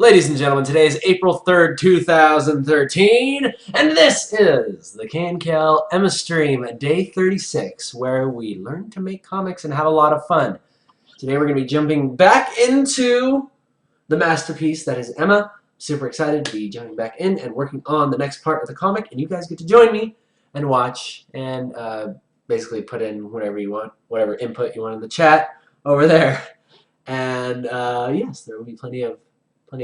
Ladies and gentlemen, today is April 3rd, 2013, and this is the KNKL Emma Stream, day 36, where we learn to make comics and have a lot of fun. Today we're going to be jumping back into the masterpiece that is Emma. Super excited to be jumping back in and working on the next part of the comic, and you guys get to join me and watch and basically put in whatever you want, whatever input you want in the chat over there. And yes, there will be plenty of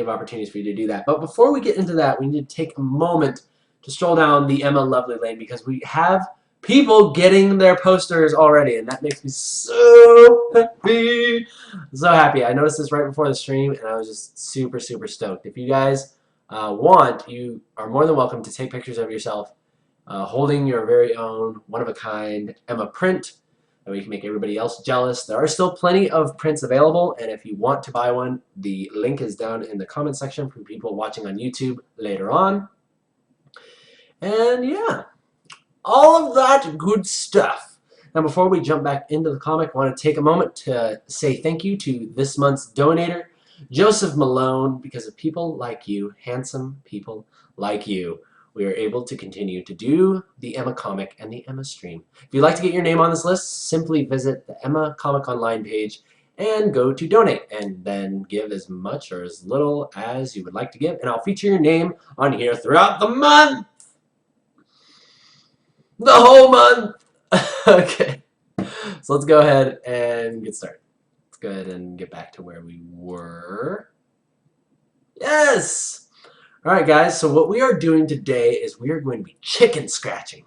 opportunities for you to do that. But before we get into that, we need to take a moment to stroll down the Emma Lovely lane because we have people getting their posters already, and that makes me so happy. So happy. I noticed this right before the stream, and I was just super stoked. If you guys want, you are more than welcome to take pictures of yourself holding your very own one-of-a-kind Emma print. That way you can make everybody else jealous. There are still plenty of prints available, and if you want to buy one, the link is down in the comment section for people watching on YouTube later on. And yeah, all of that good stuff. Now before we jump back into the comic, I want to take a moment to say thank you to this month's donator, Joseph Malone. Because of people like you, handsome people like you, we are able to continue to do the Emma comic and the Emma stream. If you'd like to get your name on this list, simply visit the Emma Comic Online page and go to donate, and then give as much or as little as you would like to give, and I'll feature your name on here throughout the month. The whole month. Okay, so let's go ahead and get started. Let's go ahead and get back to where we were. Yes! Alright guys, so what we are doing today is we are going to be chicken scratching.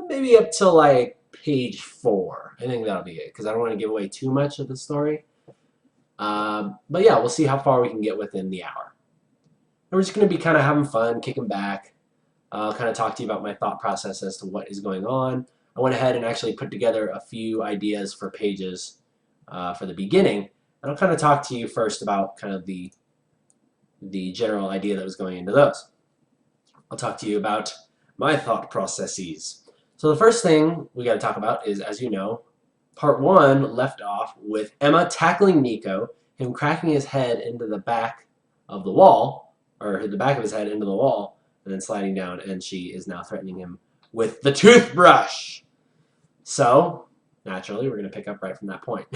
Maybe up till like page 4. I think that'll be it, because I don't want to give away too much of the story. But yeah, we'll see how far we can get within the hour. And we're just going to be kind of having fun, kicking back. I'll kind of talk to you about my thought process as to what is going on. I went ahead and actually put together a few ideas for pages for the beginning. And I'll kind of talk to you first about kind of the general idea that was going into those. I'll talk to you about my thought processes. So the first thing we got to talk about is, as you know, part 1 left off with Emma tackling Nico, him cracking his head into the back of the wall, or the back of his head into the wall, and then sliding down, and she is now threatening him with the toothbrush. So, naturally, we're going to pick up right from that point.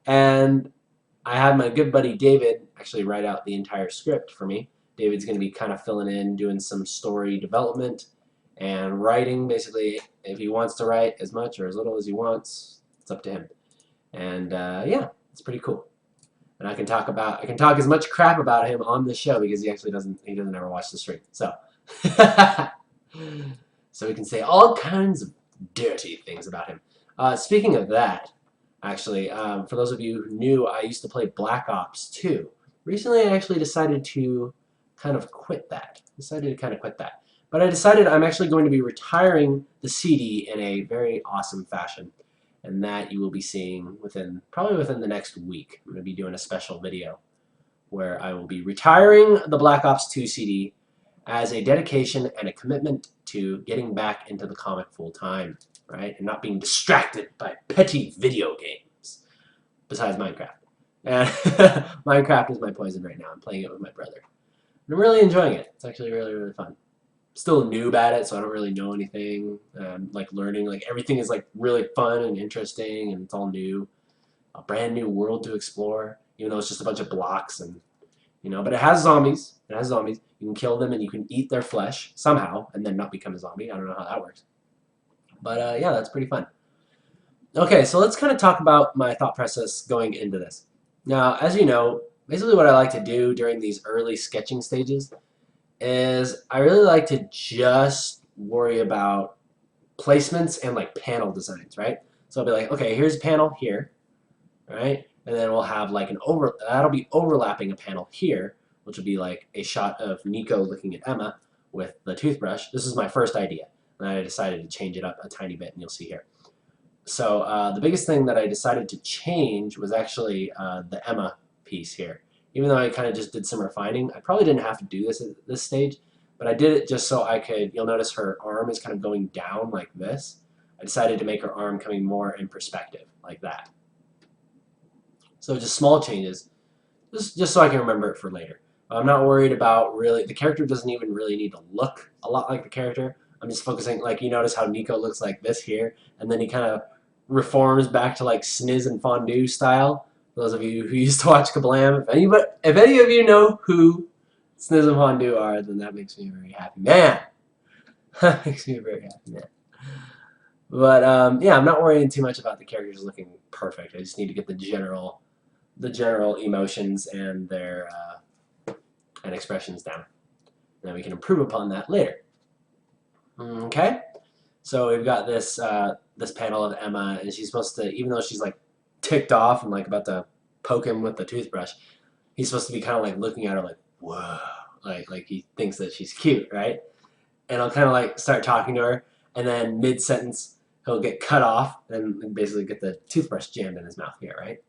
And I had my good buddy David actually write out the entire script for me. David's going to be kind of filling in, doing some story development and writing. Basically, if he wants to write as much or as little as he wants, it's up to him. And yeah, it's pretty cool. And I can talk as much crap about him on the show because he doesn't ever watch the stream. So so we can say all kinds of dirty things about him. Speaking of that, actually, for those of you who knew, I used to play Black Ops 2. Recently, I actually decided to kind of quit that. But I decided I'm actually going to be retiring the CD in a very awesome fashion. And that you will be seeing probably within the next week. I'm going to be doing a special video where I will be retiring the Black Ops 2 CD as a dedication and a commitment to getting back into the comic full time. Right? And not being distracted by petty video games, besides Minecraft. And Minecraft is my poison right now. I'm playing it with my brother. And I'm really enjoying it. It's actually really fun. Still a noob at it, so I don't really know anything. Like learning, like everything is like really fun and interesting, and it's all new. A brand new world to explore, even though it's just a bunch of blocks, and but it has zombies. You can kill them and you can eat their flesh somehow, and then not become a zombie. I don't know how that works. But yeah, that's pretty fun. Okay, so let's kind of talk about my thought process going into this. Now, as you know, basically what I like to do during these early sketching stages is I really like to just worry about placements and like panel designs, right? So I'll be like, okay, here's a panel here, right? And then we'll have like that'll be overlapping a panel here, which will be like a shot of Nico looking at Emma with the toothbrush. This is my first idea. And I decided to change it up a tiny bit, and you'll see here. So the biggest thing that I decided to change was actually the Emma piece here. Even though I kind of just did some refining, I probably didn't have to do this at this stage, but I did it just so I could, you'll notice her arm is kind of going down like this. I decided to make her arm coming more in perspective, like that. So just small changes just so I can remember it for later. I'm not worried about really, the character doesn't even really need to look a lot like the character. I'm just focusing, like, you notice how Nico looks like this here, and then he kind of reforms back to like Sniz and Fondue style. Those of you who used to watch Kablam, if any of you know who Sniz and Fondue are, then that makes me a very happy man. That makes me a very happy man. But yeah, I'm not worrying too much about the characters looking perfect. I just need to get the general emotions and their and expressions down. And then we can improve upon that later. Okay, so we've got this this panel of Emma, and she's supposed to, even though she's like ticked off and like about to poke him with the toothbrush, he's supposed to be kind of like looking at her like, whoa, like he thinks that she's cute, right? And I'll kind of like start talking to her, and then mid sentence he'll get cut off and basically get the toothbrush jammed in his mouth here, right?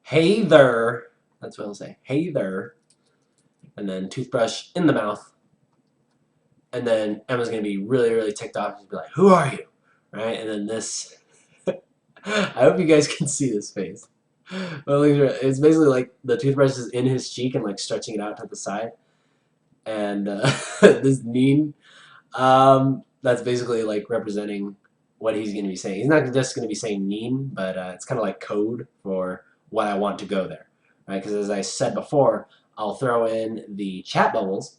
Hey there, that's what he'll say. Hey there, and then toothbrush in the mouth, and then Emma's gonna be really ticked off. She'll be like, "Who are you?" Right? And then this. I hope you guys can see this face. Well, it's basically like the toothbrush is in his cheek and like stretching it out to the side, and this mean. That's basically like representing what he's going to be saying. He's not just going to be saying mean, but it's kind of like code for what I want to go there, right? Because as I said before, I'll throw in the chat bubbles,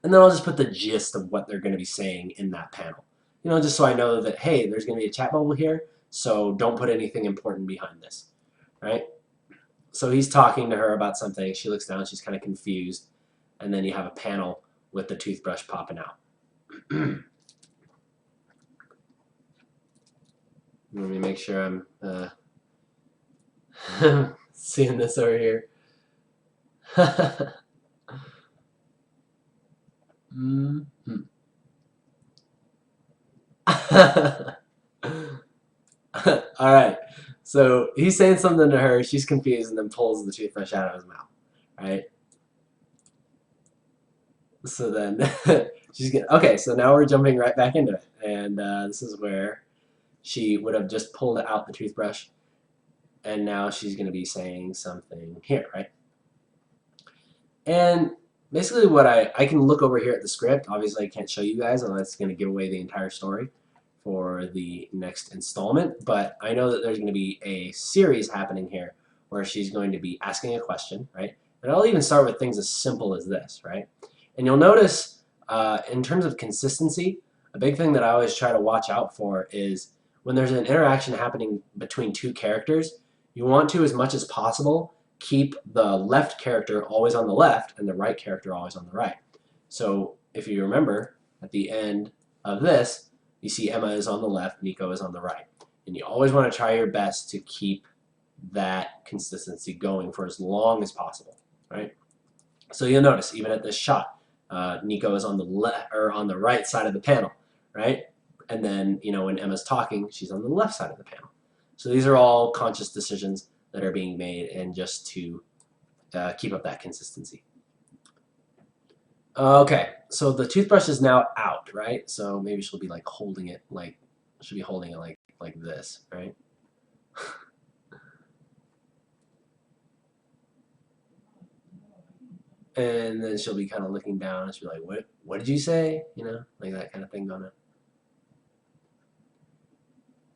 and then I'll just put the gist of what they're going to be saying in that panel. You know, just so I know that, hey, there's going to be a chat bubble here, so don't put anything important behind this, right? So he's talking to her about something. She looks down, she's kind of confused, and then you have a panel with the toothbrush popping out. Let me make sure I'm seeing this over here. All right. So he's saying something to her. She's confused and then pulls the toothbrush out of his mouth. Right. So then she's gonna. Okay. So now we're jumping right back into it, and this is where she would have just pulled out the toothbrush, and now she's going to be saying something here, right? And basically what I can look over here at the script. Obviously I can't show you guys, unless it's going to give away the entire story for the next installment, but I know that there's going to be a series happening here where she's going to be asking a question, right? And I'll even start with things as simple as this, right? And you'll notice in terms of consistency, a big thing that I always try to watch out for is when there's an interaction happening between two characters, you want to, as much as possible, keep the left character always on the left and the right character always on the right. So if you remember, at the end of this, you see Emma is on the left, Nico is on the right. And you always want to try your best to keep that consistency going for as long as possible, right? So you'll notice, even at this shot, Nico is on the left or on the right side of the panel, right? And then, you know, when Emma's talking, she's on the left side of the panel. So these are all conscious decisions that are being made, and just to keep up that consistency. Okay, so the toothbrush is now out, right? So maybe she'll be like holding it like like this, right? And then she'll be kind of looking down and she'll be like, what did you say? You know, like that kind of thing going on.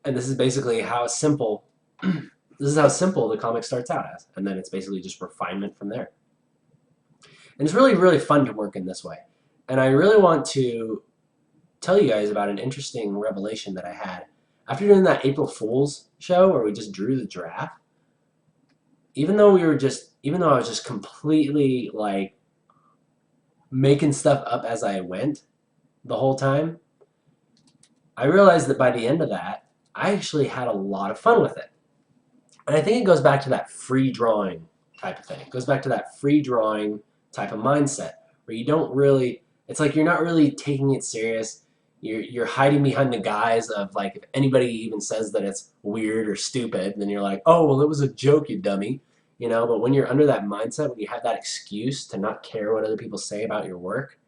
And this is basically how simple this is how simple the comic starts out as, and then it's basically just refinement from there. And it's really fun to work in this way. And I really want to tell you guys about an interesting revelation that I had after doing that April Fool's show where we just drew the giraffe. Even though I was just completely like making stuff up as I went the whole time, I realized that by the end of that, I actually had a lot of fun with it. And I think it goes back to that free drawing type of thing. It goes back to that free drawing type of mindset where you don't really, it's like you're not really taking it serious. You're hiding behind the guise of, like, if anybody even says that it's weird or stupid, then you're like, oh, well, it was a joke, you dummy. You know, but when you're under that mindset, when you have that excuse to not care what other people say about your work,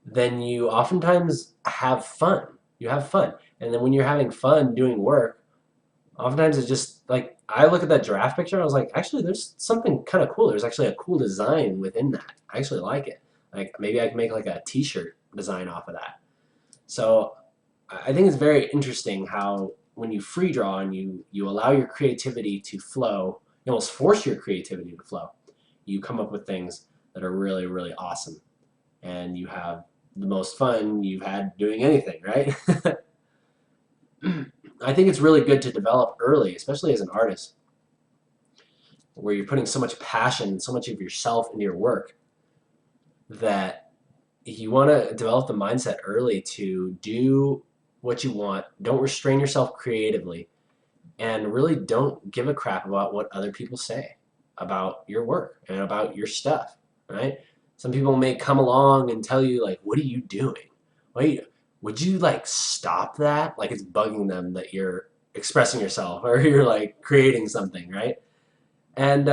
then you oftentimes have fun. You have fun. And then when you're having fun doing work, Oftentimes it's just like I look at that giraffe picture, I was like, actually, there's something kind of cool. There's actually a cool design within that. I actually like it. Like maybe I can make like a T-shirt design off of that. So I think it's very interesting how when you free draw and you allow your creativity to flow, you almost force your creativity to flow. You come up with things that are really, really awesome, and you have the most fun you've had doing anything, right? I think it's really good to develop early, especially as an artist, where you're putting so much passion, so much of yourself into your work that you want to develop the mindset early to do what you want. Don't restrain yourself creatively, and really don't give a crap about what other people say about your work and about your stuff, right? Some people may come along and tell you like, "What are you doing? Wait, would you like stop that?" Like it's bugging them that you're expressing yourself or you're like creating something, right? And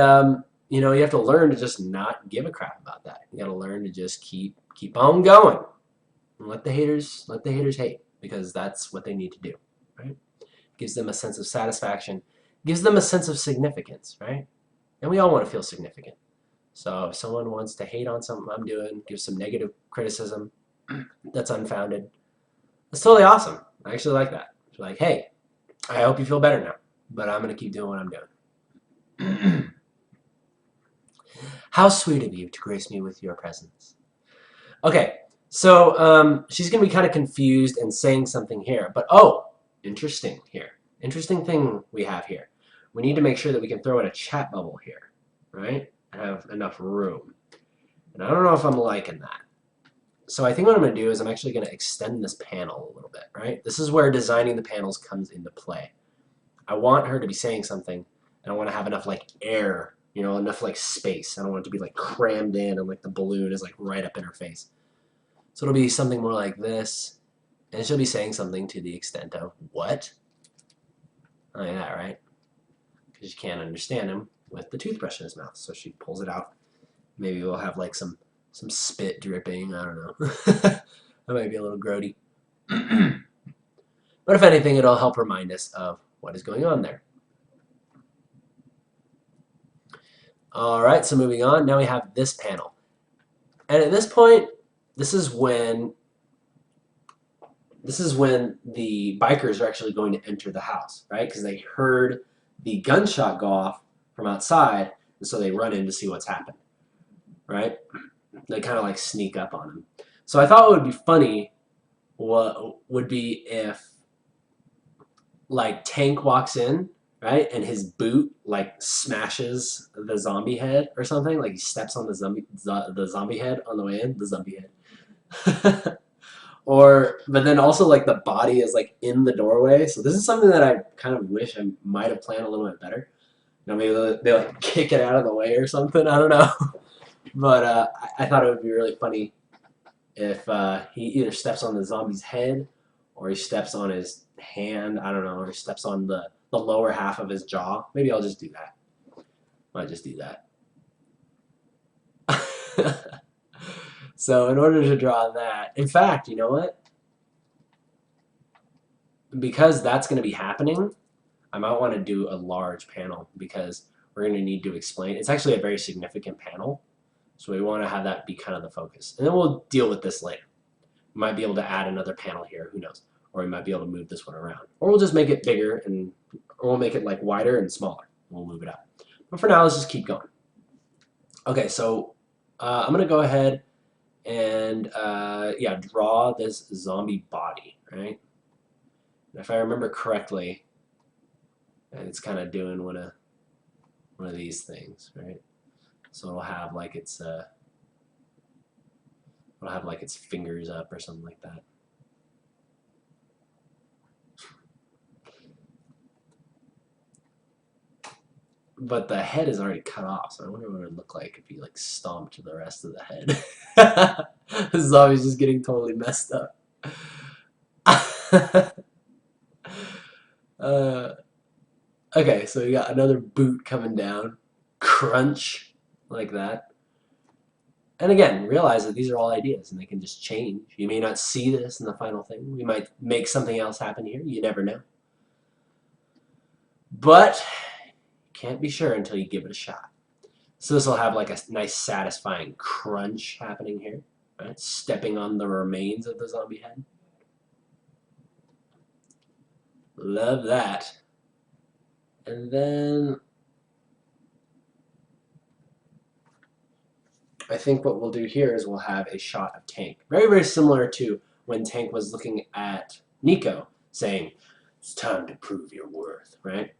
you have to learn to just not give a crap about that. You got to learn to just keep on going and let the haters hate because that's what they need to do, right? Gives them a sense of satisfaction, gives them a sense of significance, right? And we all want to feel significant. So if someone wants to hate on something I'm doing, give some negative criticism that's unfounded, that's totally awesome. I actually like that. It's like, hey, I hope you feel better now, but I'm going to keep doing what I'm doing. How sweet of you to grace me with your presence. Okay, so she's going to be kind of confused and saying something here, but oh, interesting here. Interesting thing we have here. We need to make sure that we can throw in a chat bubble here, right? And have enough room. And I don't know if I'm liking that. So I think what I'm going to do is I'm actually going to extend this panel a little bit, right? This is where designing the panels comes into play. I want her to be saying something, and I want to have enough like air, enough like space. I don't want it to be like crammed in and like the balloon is like right up in her face. So it'll be something more like this, and she'll be saying something to the extent of what? Like that, right? Because you can't understand him with the toothbrush in his mouth. So she pulls it out. Maybe we'll have like some spit dripping. I don't know. That might be a little grody. But if anything, it'll help remind us of what is going on there. All right, so moving on. Now we have this panel. And at this point, this is when the bikers are actually going to enter the house, right? Because they heard the gunshot go off from outside, and so they run in to see what's happened, right? They kind of like sneak up on him. So I thought what would be funny would be if like Tank walks in, right, and his boot like smashes the zombie head or something, like he steps on the zombie head on the way in, the zombie head. But then also like the body is like in the doorway. So this is something that I kind of wish I might have planned a little bit better. Maybe they like kick it out of the way or something. I don't know. But I thought it would be really funny if he either steps on the zombie's head or he steps on his hand. I don't know. Or he steps on the lower half of his jaw. Maybe I'll just do that. Might just do that. So in order to draw that, in fact, you know what? Because that's going to be happening, I might want to do a large panel because we're going to need to explain. It's actually a very significant panel, so we want to have that be kind of the focus. And then we'll deal with this later. We might be able to add another panel here, who knows? Or we might be able to move this one around. Or we'll just make it bigger, or we'll make it like wider and smaller. We'll move it up. But for now, let's just keep going. Okay, so I'm going to go ahead and draw this zombie body, right? And if I remember correctly, it's kind of doing one of these things, right? So it'll have like its fingers up or something like that. But the head is already cut off, so I wonder what it would look like if you like stomped the rest of the head. This zombie's just getting totally messed up. Okay, so we got another boot coming down. Crunch, like that. And again, realize that these are all ideas and they can just change. You may not see this in the final thing. We might make something else happen here. You never know. But you can't be sure until you give it a shot. So this will have like a nice satisfying crunch happening here, right? Stepping on the remains of the zombie head. Love that. And then I think what we'll do here is we'll have a shot of Tank. Very, very similar to when Tank was looking at Nico saying, it's time to prove your worth, right?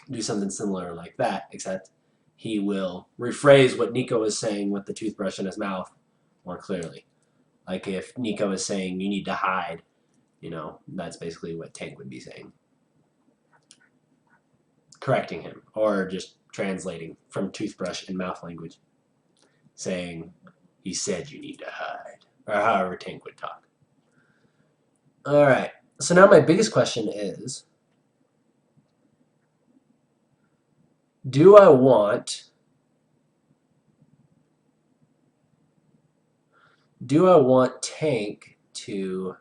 Do something similar like that, except he will rephrase what Nico is saying with the toothbrush in his mouth more clearly. Like if Nico is saying, you need to hide, you know, that's basically what Tank would be saying. Correcting him, or just translating from toothbrush and mouth language. Saying, he said you need to hide, or however Tank would talk. Alright, so now my biggest question is, do I want Tank to,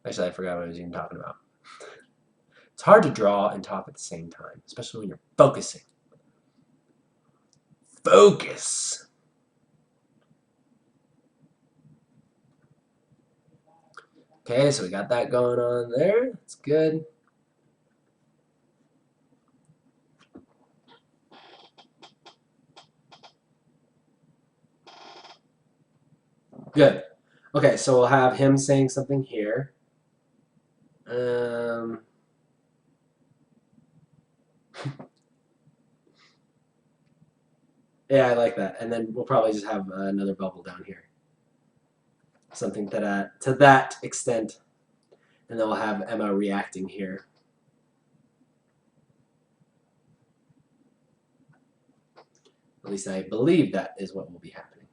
actually I forgot what I was even talking about. It's hard to draw and talk at the same time, especially when you're focusing. Focus! Okay, so we got that going on there. That's good. Good. Okay, so we'll have him saying something here. Yeah, I like that. And then we'll probably just have another bubble down here. Something to that extent. And then we'll have Emma reacting here. At least I believe that is what will be happening.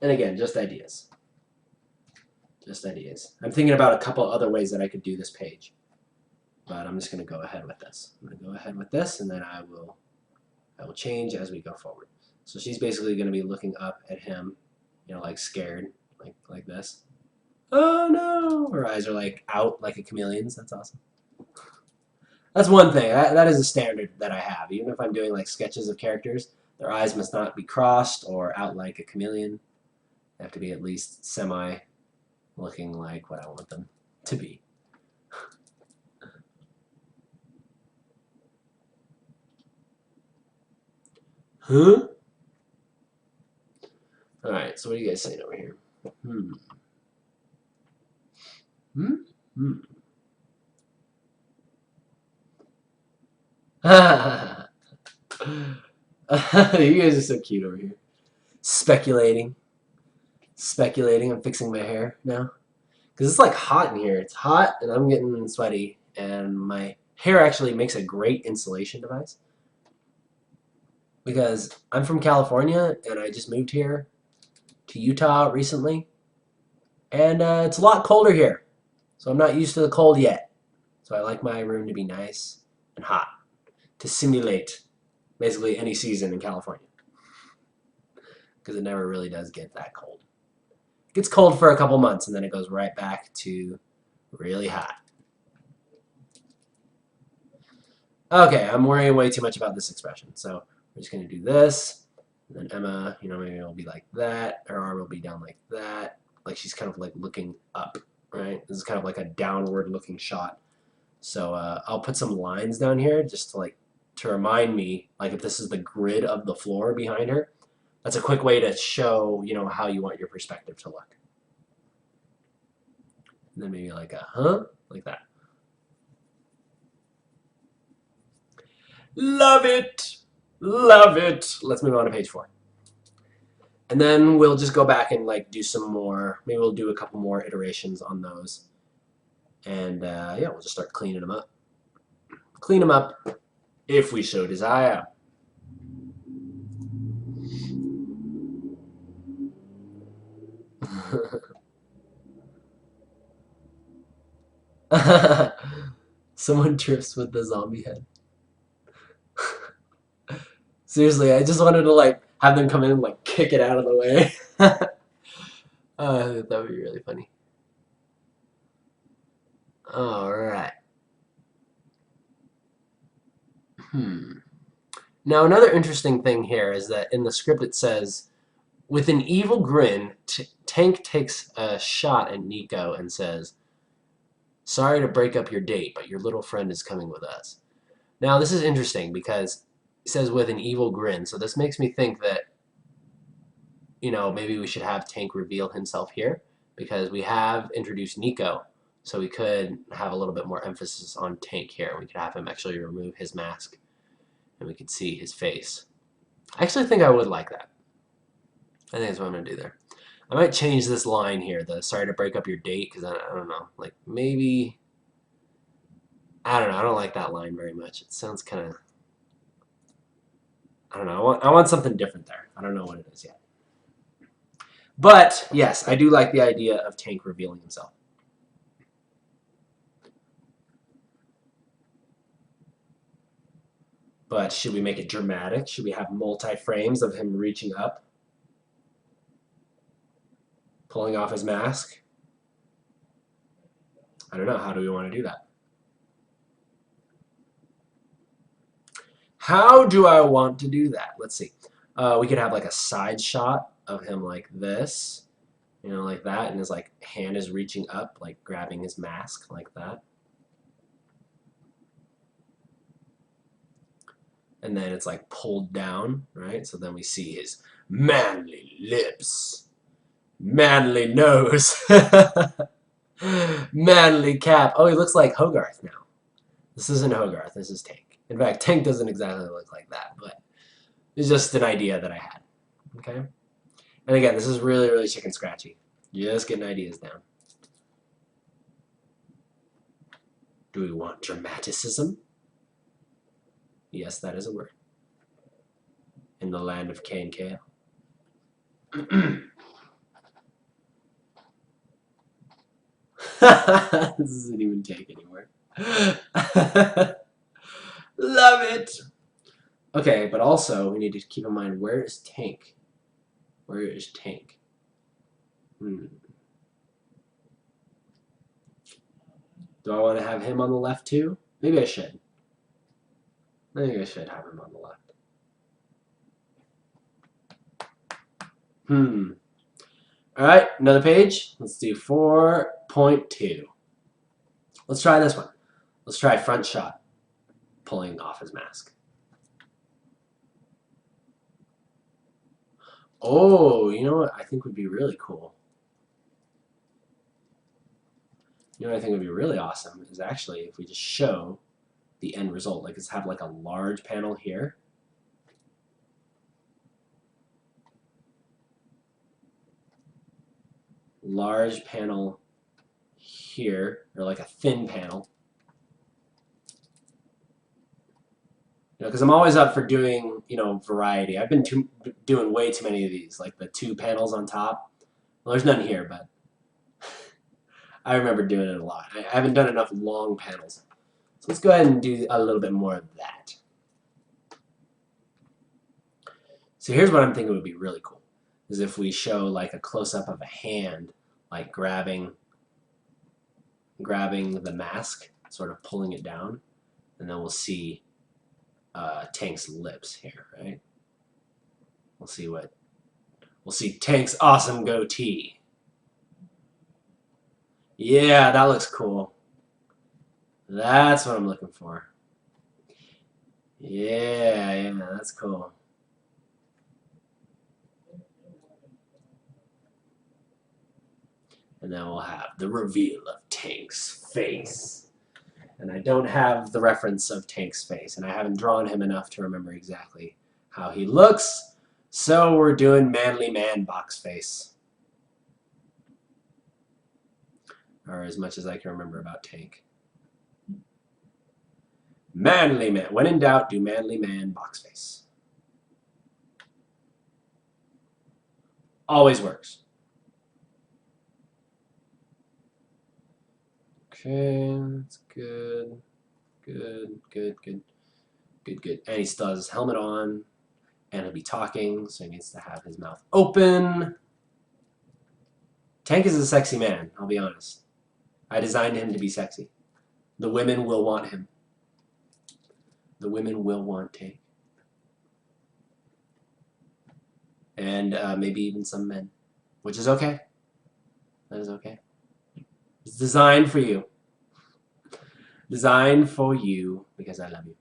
And again, just ideas. Just ideas. I'm thinking about a couple other ways that I could do this page. But I'm just going to go ahead with this. I'm going to go ahead with this, and then I will change as we go forward. So she's basically going to be looking up at him, you know, like scared, like this. Oh no! Her eyes are like out like a chameleon's. That's awesome. That's one thing. That is a standard that I have. Even if I'm doing like sketches of characters, their eyes must not be crossed or out like a chameleon. They have to be at least semi looking like what I want them to be. Huh? Alright, so what are you guys saying over here? You guys are so cute over here. Speculating. I'm fixing my hair now. Because it's like hot in here. It's hot and I'm getting sweaty. And my hair actually makes a great insulation device. Because I'm from California and I just moved here to Utah recently. And it's a lot colder here. So I'm not used to the cold yet. So I like my room to be nice and hot. To simulate basically any season in California. Because it never really does get that cold. It gets cold for a couple months and then it goes right back to really hot. Okay, I'm worrying way too much about this expression. So we're just going to do this. And then Emma, you know, maybe it'll be like that. Her arm will be down like that. Like she's kind of like looking up, right? This is kind of like a downward looking shot. So I'll put some lines down here just to remind me, like if this is the grid of the floor behind her, that's a quick way to show, you know, how you want your perspective to look. And then maybe like a huh, like that. Love it! Love it! Let's move on to page 4. And then we'll just go back and like do some more, maybe we'll do a couple more iterations on those. And yeah, we'll just start cleaning them up. Clean them up if we so desire. Someone trips with the zombie head. Seriously, I just wanted to like have them come in and like kick it out of the way. That would be really funny. Alright. Now, another interesting thing here is that in the script it says, with an evil grin, Tank takes a shot at Nico and says, "Sorry to break up your date, but your little friend is coming with us." Now, this is interesting because it says with an evil grin, so this makes me think that, maybe we should have Tank reveal himself here because we have introduced Nico, so we could have a little bit more emphasis on Tank here. We could have him actually remove his mask and we could see his face. I actually think I would like that. I think that's what I'm going to do there. I might change this line here, the "sorry to break up your date," because I don't know. Like, maybe... I don't know. I don't like that line very much. It sounds kind of... I don't know. I want something different there. I don't know what it is yet. But, yes, I do like the idea of Tank revealing himself. But should we make it dramatic? Should we have multi-frames of him reaching up? Pulling off his mask? I don't know. How do we want to do that? How do I want to do that? Let's see. We could have like a side shot of him like this, like that, and his like hand is reaching up, like grabbing his mask like that. And then it's like pulled down, right? So then we see his manly lips, manly nose, manly cap. Oh, he looks like Hogarth now. This isn't Hogarth, this is Tank. In fact, Tank doesn't exactly look like that, but it's just an idea that I had. Okay? And again, this is really, really chicken scratchy. Just getting ideas down. Do we want dramaticism? Yes, that is a word. In the land of KNKL. This doesn't even take anywhere. Love it! Okay, but also we need to keep in mind, where is Tank? Where is Tank? Do I want to have him on the left too? Maybe I should. I think I should have him on the left. Alright, another page. Let's do 4.2. Let's try this one. Let's try front shot, pulling off his mask. Oh, you know what I think would be really cool? You know what I think would be really awesome is actually if we just show the end result. Like, let's have like a large panel here. Large panel here, or like a thin panel. Because I'm always up for doing, variety. I've been doing way too many of these, like the 2 panels on top. Well, there's none here, but I remember doing it a lot. I haven't done enough long panels. So let's go ahead and do a little bit more of that. So here's what I'm thinking would be really cool, is if we show like a close-up of a hand, like grabbing the mask, sort of pulling it down, and then we'll see Tank's lips here, right? We'll see Tank's awesome goatee. Yeah, that looks cool. That's what I'm looking for. Yeah, that's cool. And then we'll have the reveal of Tank's face. And I don't have the reference of Tank's face, and I haven't drawn him enough to remember exactly how he looks, so we're doing manly man box face. Or as much as I can remember about Tank. Manly man. When in doubt, do manly man box face. Always works. Okay, that's good. Good. And he still has his helmet on, and he'll be talking, so he needs to have his mouth open. Tank is a sexy man, I'll be honest. I designed him to be sexy. The women will want him. The women will want Tank. And maybe even some men, which is okay. That is okay. It's designed for you. Designed for you because I love you.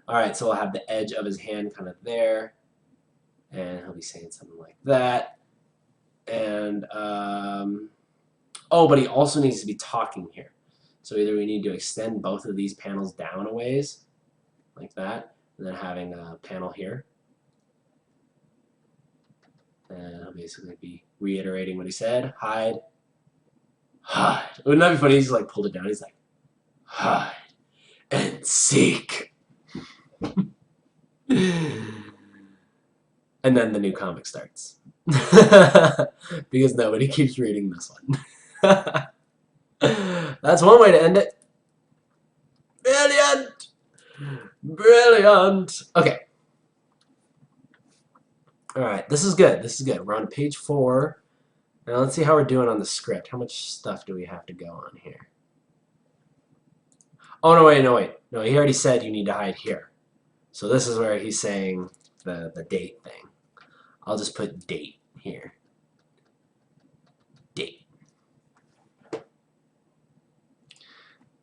All right, so we'll have the edge of his hand kind of there, and he'll be saying something like that. And oh, but he also needs to be talking here. So either we need to extend both of these panels down a ways, like that, and then having a panel here. And he'll basically be reiterating what he said. Hide. Hide. Wouldn't that be funny? He's like pulled it down. He's like, hide and seek. And then the new comic starts. Because nobody keeps reading this one. That's one way to end it. Brilliant! Brilliant! Okay. Alright, this is good. This is good. We're on page 4. Now let's see how we're doing on the script. How much stuff do we have to go on here? Oh, no, wait. No, he already said you need to hide here. So this is where he's saying the date thing. I'll just put date here. Date.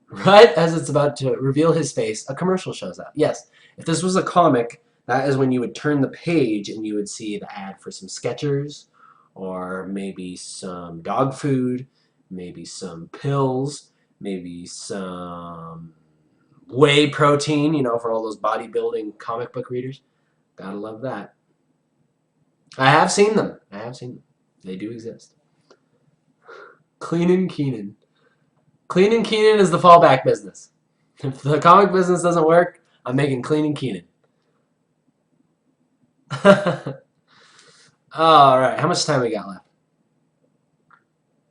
Right as it's about to reveal his face, a commercial shows up. Yes, if this was a comic, that is when you would turn the page and you would see the ad for some Skechers, or maybe some dog food, maybe some pills, maybe some whey protein, you know, for all those bodybuilding comic book readers. Gotta love that. I have seen them. I have seen them. They do exist. Keenan. Keenan is the fallback business. If the comic business doesn't work, I'm making Keenan. Alright, how much time we got left?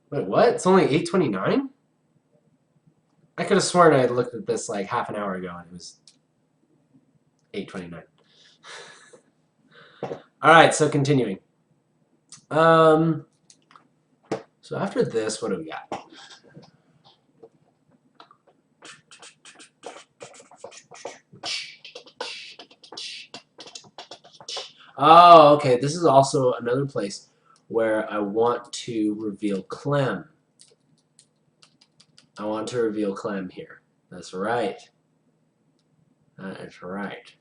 Wait, what? It's only 8:29? I could have sworn I had looked at this like half an hour ago and it was 8:29. Alright, so continuing. So after this, what do we got? Oh, okay. This is also another place where I want to reveal Clem. I want to reveal Clem here. That's right. That is right.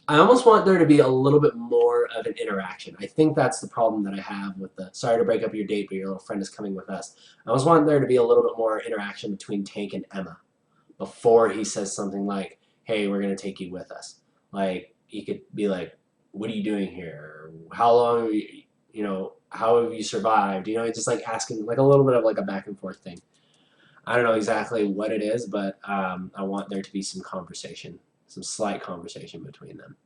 I almost want there to be a little bit more of an interaction. I think that's the problem that I have with the, sorry to break up your date, but your little friend is coming with us. I almost want there to be a little bit more interaction between Tank and Emma before he says something like, hey, we're going to take you with us. Like, he could be like, what are you doing here? How long have you know, how have you survived? You know, just like asking, like a little bit of like a back and forth thing. I don't know exactly what it is, but I want there to be some conversation, some slight conversation between them.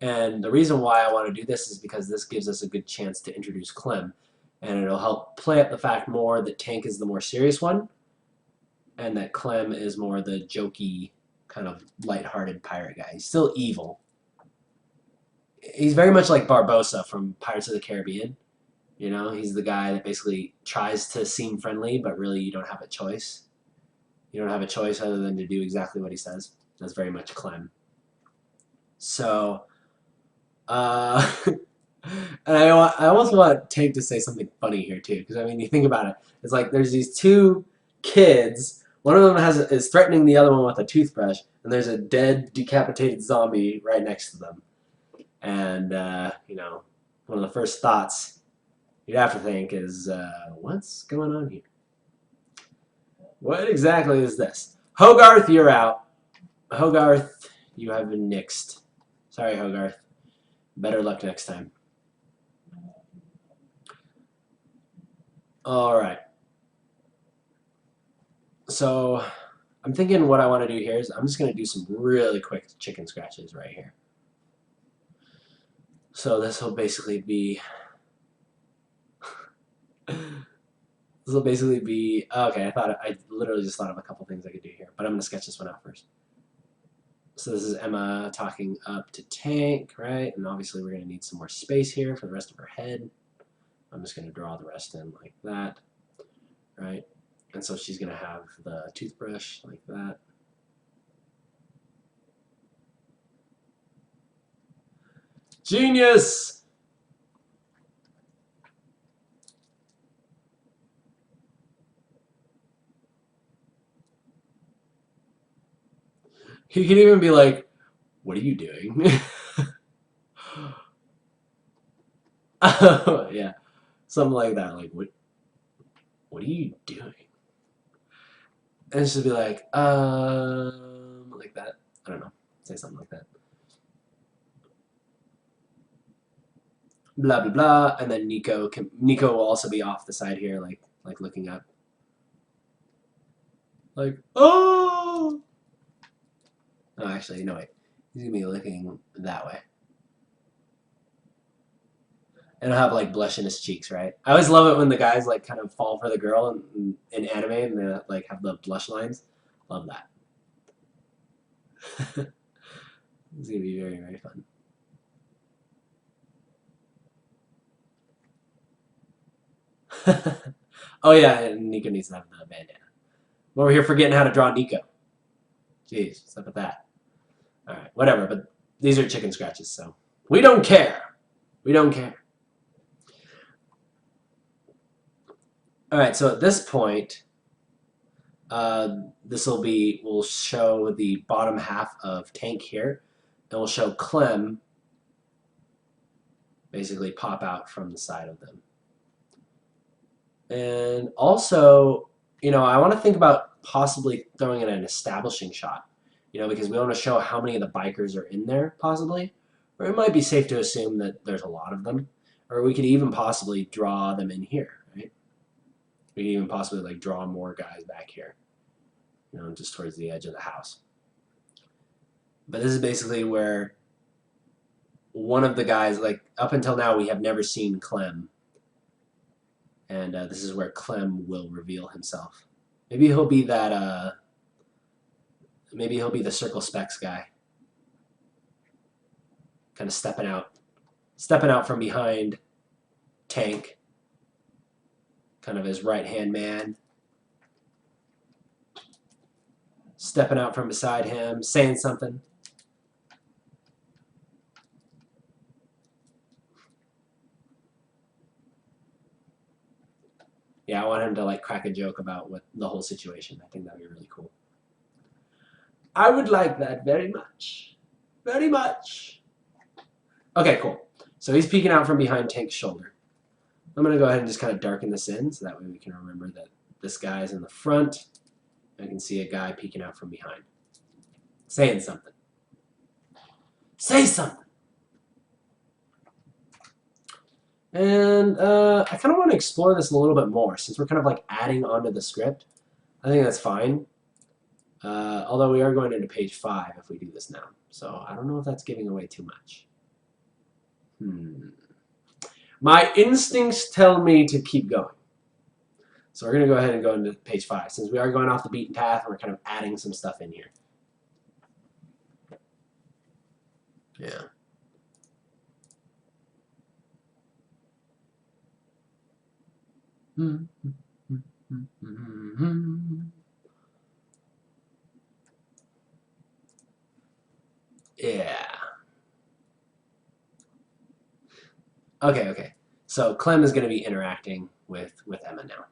And the reason why I want to do this is because this gives us a good chance to introduce Clem, and it'll help play up the fact more that Tank is the more serious one, and that Clem is more the jokey, kind of lighthearted pirate guy. He's still evil. He's very much like Barbossa from Pirates of the Caribbean. You know, he's the guy that basically tries to seem friendly, but really you don't have a choice. You don't have a choice other than to do exactly what he says. That's very much Clem. So, and I almost want Tank to say something funny here too, because I mean, you think about it. It's like there's these two kids. One of them is threatening the other one with a toothbrush, and there's a dead, decapitated zombie right next to them. And you know, one of the first thoughts you'd have to think is, what's going on here? What exactly is this? Hogarth, you're out. Hogarth, you have been nixed. Sorry, Hogarth. Better luck next time. Alright. So, I'm thinking what I want to do here is I'm just going to do some really quick chicken scratches right here. So this will basically be... okay, I literally just thought of a couple things I could do here, but I'm going to sketch this one out first. So this is Emma talking up to Tank, right? And obviously we're going to need some more space here for the rest of her head. I'm just going to draw the rest in like that, right? And so she's going to have the toothbrush like that. Genius! He can even be like, what are you doing? Yeah, something like that. Like, what are you doing? And she'll be like that. I don't know. Say something like that. Blah blah blah. And then Nico will also be off the side here, like looking up. Like, oh! No, actually, no wait. He's gonna be looking that way. And he'll have like blush in his cheeks, right? I always love it when the guys like kind of fall for the girl in anime and they like have the blush lines. Love that. It's gonna be very, very fun. Oh yeah, and Nico needs to have the bandana. We're here forgetting how to draw Nico. Jeez, what's up with that? Alright, whatever, but these are chicken scratches, so we don't care. We don't care. Alright, so at this point, we'll show the bottom half of Tank here, and we'll show Clem basically pop out from the side of them. And also, I want to think about possibly throwing in an establishing shot, because we want to show how many of the bikers are in there, possibly. Or it might be safe to assume that there's a lot of them. Or we could even possibly draw them in here, right? We could even possibly like draw more guys back here, just towards the edge of the house. But this is basically where one of the guys, like up until now, we have never seen Clem. And this is where Clem will reveal himself. Maybe he'll be that, maybe he'll be the Circle Specs guy. Kind of stepping out from behind Tank. Kind of his right-hand man. Stepping out from beside him, saying something. Yeah, I want him to like crack a joke about what the whole situation. I think that'd be really cool. I would like that very much. Very much. Okay, cool. So he's peeking out from behind Tank's shoulder. I'm going to go ahead and just kind of darken this in so that way we can remember that this guy's in the front. I can see a guy peeking out from behind. Saying something. Say something! And I kind of want to explore this a little bit more since we're kind of like adding onto the script. I think that's fine. Although we are going into page 5 if we do this now. So I don't know if that's giving away too much. My instincts tell me to keep going. So we're going to go ahead and go into page 5. Since we are going off the beaten path, we're kind of adding some stuff in here. Yeah. Yeah. Okay. So Clem is going to be interacting with Emma now.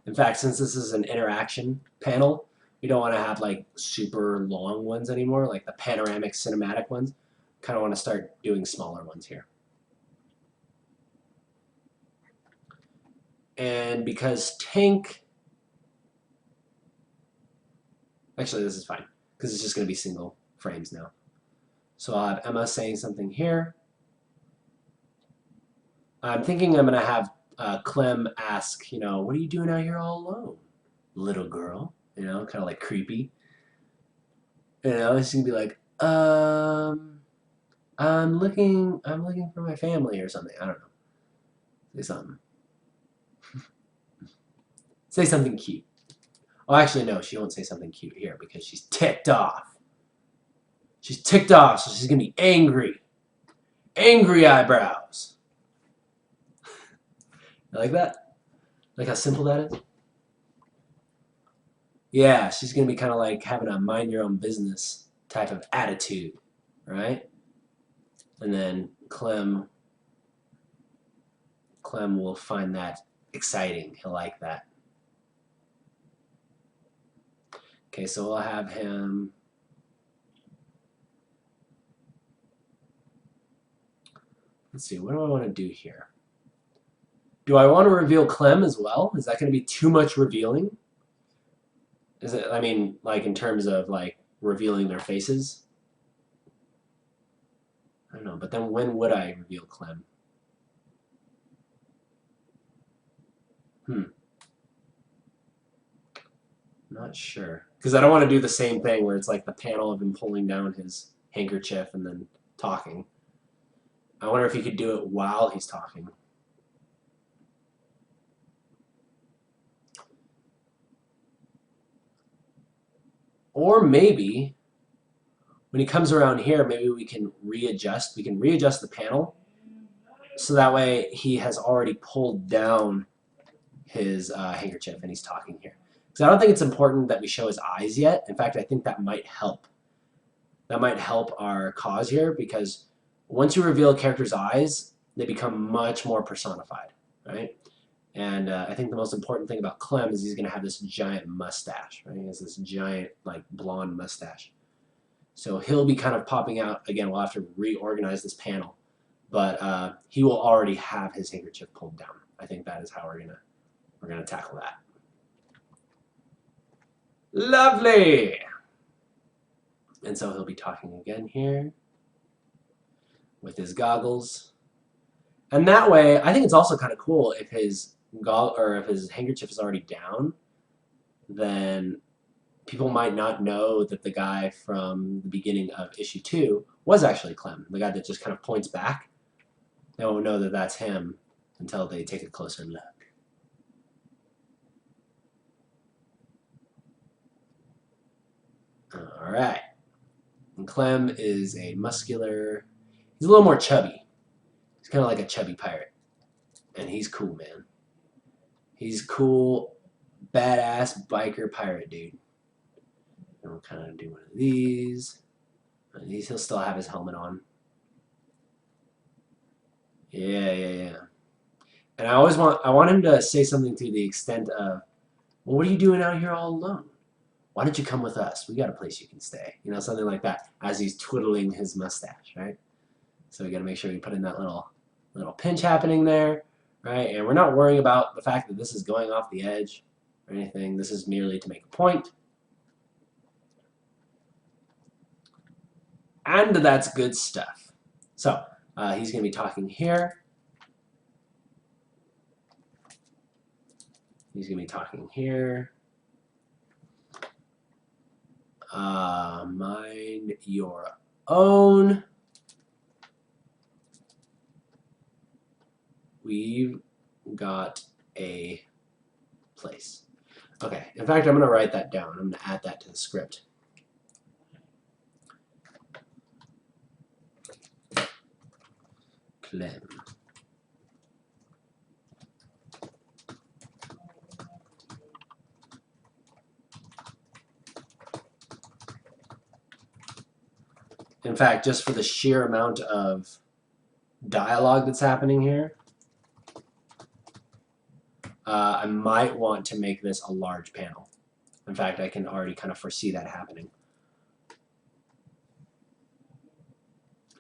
In fact, since this is an interaction panel, we don't want to have like super long ones anymore, like the panoramic cinematic ones. Kind of want to start doing smaller ones here. And because Tank... Actually, this is fine, because it's just going to be single frames now. So I'll have Emma saying something here. I'm thinking I'm going to have Clem ask, what are you doing out here all alone, little girl? Kind of like creepy. She's going to be like, I'm looking for my family or something. I don't know. Say something. Say something cute. Oh, actually, no, she won't say something cute here because she's ticked off. She's ticked off, so she's gonna be angry. Angry eyebrows. You like that? Like how simple that is? Yeah, she's gonna be kind of like having a mind your own business type of attitude, right? And then Clem will find that exciting. He'll like that. Okay, so we'll have him. Let's see, what do I want to do here? Do I want to reveal Clem as well? Is that going to be too much revealing? Is it, I mean, like in terms of like revealing their faces? I don't know, but then when would I reveal Clem? Not sure. Because I don't want to do the same thing where it's like the panel of him pulling down his handkerchief and then talking. I wonder if he could do it while he's talking. Or maybe when he comes around here, maybe we can readjust. We can readjust the panel so that way he has already pulled down his handkerchief and he's talking here. Because I don't think it's important that we show his eyes yet. In fact, I think that might help. That might help our cause here because once you reveal a character's eyes, they become much more personified, right? And I think the most important thing about Clem is he's going to have this giant mustache, right? He has this giant, like, blonde mustache. So he'll be kind of popping out. Again, we'll have to reorganize this panel. But he will already have his handkerchief pulled down. I think that is how we're gonna tackle that. Lovely! And so he'll be talking again here with his goggles. And that way, I think it's also kind of cool if his if his handkerchief is already down, then people might not know that the guy from the beginning of issue 2 was actually Clem, the guy that just kind of points back. They won't know that that's him until they take a closer look. All right. And Clem is a muscular, he's a little more chubby. He's kind of like a chubby pirate. And he's cool, man. He's cool, badass biker pirate dude. And we'll kind of do one of these. And he'll still have his helmet on. Yeah. And I want him to say something to the extent of, well, what are you doing out here all alone? Why don't you come with us? We got a place you can stay. You know, something like that as he's twiddling his mustache, right? So we got to make sure we put in that little pinch happening there, right? And we're not worrying about the fact that this is going off the edge or anything. This is merely to make a point. And that's good stuff. So he's going to be talking here. He's going to be talking here. Mind your own. We've got a place. Okay, in fact, I'm going to write that down. I'm going to add that to the script. Clem. In fact, just for the sheer amount of dialogue that's happening here, I might want to make this a large panel. In fact, I can already kind of foresee that happening.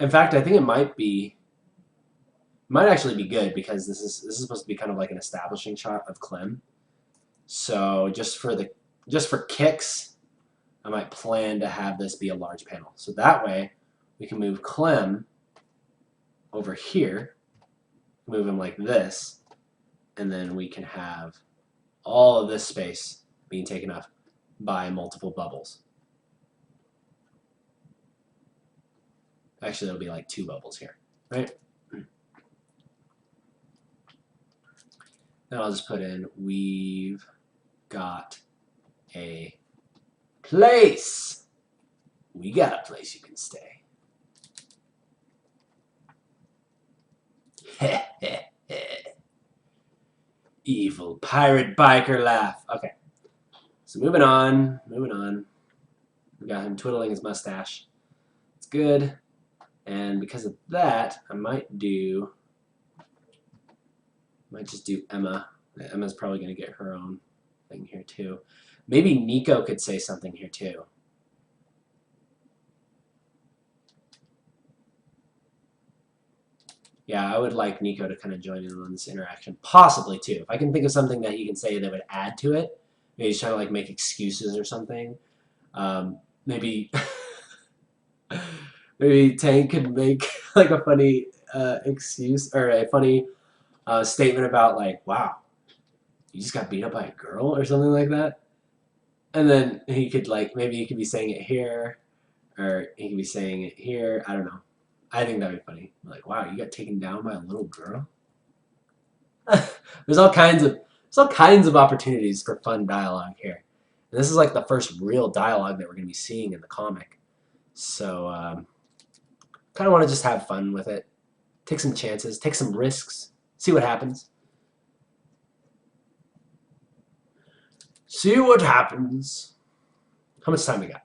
In fact, I think it might actually be good because this is supposed to be kind of like an establishing shot of Clem. So just for kicks, I might plan to have this be a large panel. So that way, we can move Clem over here, move him like this, and then we can have all of this space being taken up by multiple bubbles. Actually, it'll be like 2 bubbles here, right? Then I'll just put in, we've got a place. We got a place you can stay. Evil pirate biker laugh. Okay, so moving on. We got him twiddling his mustache. It's good. And because of that, I might just do Emma. Emma's probably going to get her own thing here too. Maybe Nico could say something here too. Yeah, I would like Nico to kind of join in on this interaction. Possibly too. If I can think of something that he can say that would add to it. Maybe he's trying to like make excuses or something. Maybe maybe Tank could make like a funny excuse or a funny statement about like, wow, you just got beat up by a girl or something like that. And then he could like, maybe he could be saying it here or he could be saying it here. I don't know. I think that'd be funny. Like, wow, you got taken down by a little girl? There's all kinds of opportunities for fun dialogue here. And this is like the first real dialogue that we're going to be seeing in the comic. So, kind of want to just have fun with it. Take some chances, take some risks, see what happens. See what happens. How much time we got?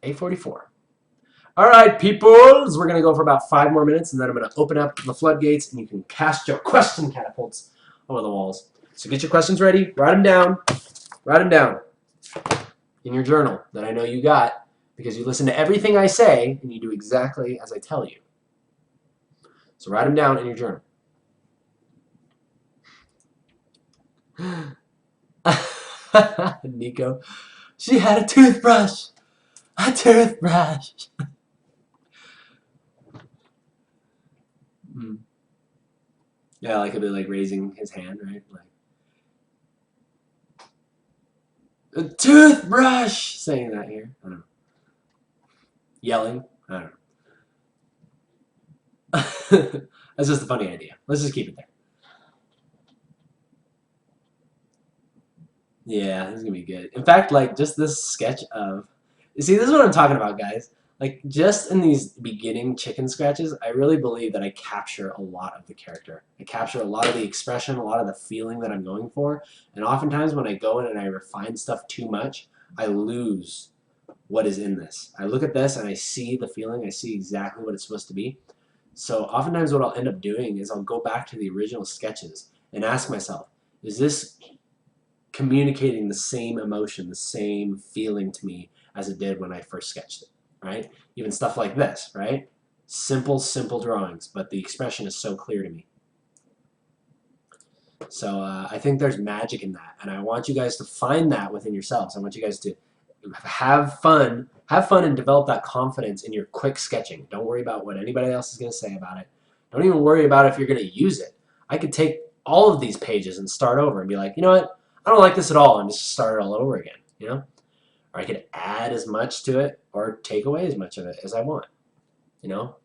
8:44. All right, peoples. We're going to go for about 5 more minutes, and then I'm going to open up the floodgates, and you can cast your question catapults over the walls. So get your questions ready. Write them down. Write them down in your journal that I know you got because you listen to everything I say, and you do exactly as I tell you. So write them down in your journal. Nico, she had a toothbrush. A toothbrush. Yeah, like a bit like raising his hand, right? Like a toothbrush. Saying that here. I don't know. Yelling. I don't know. That's just a funny idea. Let's just keep it there. Yeah, this is gonna be good. In fact, like just this sketch of, you see, this is what I'm talking about, guys. Like just in these beginning chicken scratches, I really believe that I capture a lot of the character. I capture a lot of the expression, a lot of the feeling that I'm going for. And oftentimes when I go in and I refine stuff too much, I lose what is in this. I look at this and I see the feeling, I see exactly what it's supposed to be. So oftentimes what I'll end up doing is I'll go back to the original sketches and ask myself, is this communicating the same emotion, the same feeling to me as it did when I first sketched it, right? Even stuff like this, right? Simple drawings, but the expression is so clear to me. So I think there's magic in that, and I want you guys to find that within yourselves. I want you guys to have fun and develop that confidence in your quick sketching. Don't worry about what anybody else is going to say about it. Don't even worry about if you're going to use it. I could take all of these pages and start over and be like, you know what? I don't like this at all, and just start it all over again, you know? Or I could add as much to it or take away as much of it as I want, you know?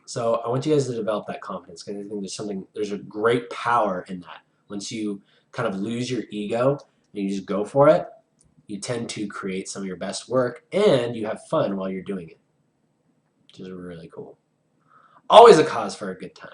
So I want you guys to develop that confidence because I think there's a great power in that. Once you kind of lose your ego and you just go for it, you tend to create some of your best work and you have fun while you're doing it, which is really cool. Always a cause for a good time.